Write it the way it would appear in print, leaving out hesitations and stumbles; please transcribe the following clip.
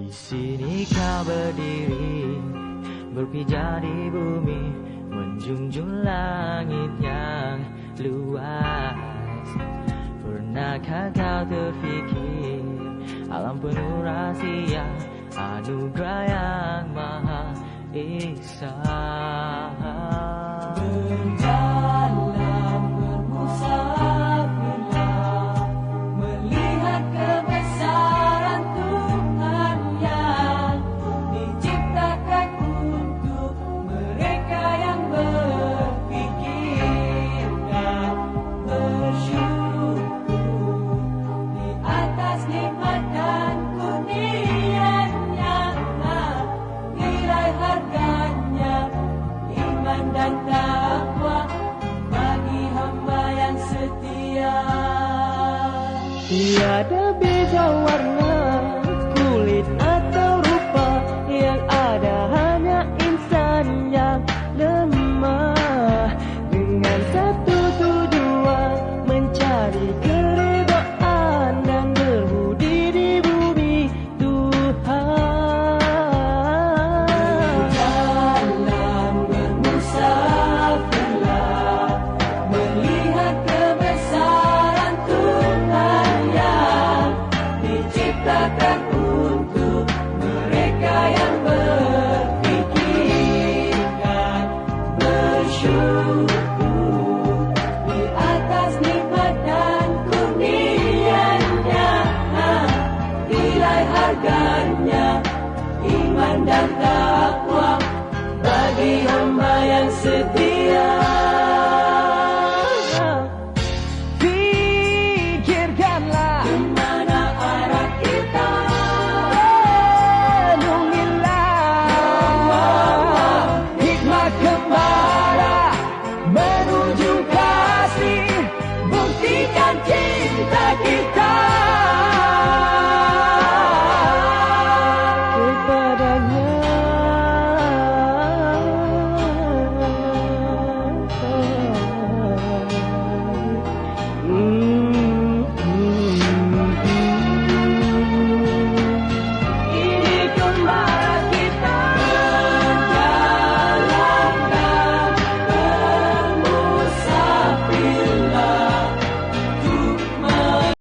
Di sini kau berdiri, berpijak di bumi, menjunjung langit yang luas. Pernahkah kau terfikir alam penuh rahasia, anugerah yang maha esa? Berjalan bermusafirlah, melihat kebesaran Tuhan yang diciptakan untuk mereka yang berpikir dan bersyukur di atas nikmat dan kurnia-Nya. Nilai harganya iman dan takwa bagi hamba yang setia. Tiada beza warna, kulit atau rupa, yang ada hanya insan yang lemah, dengan satu tujuan, mencari keridhaan dan berbudi di bumi Tuhan. Berjalan bermusafirlah, melihat kebesaran Tuhan yang diciptakan untuk mereka yang berpikir dan bersyukur di atas nikmat dan kurnia-Nya. Nilai harganya iman dan takwa bagi hamba yang setia.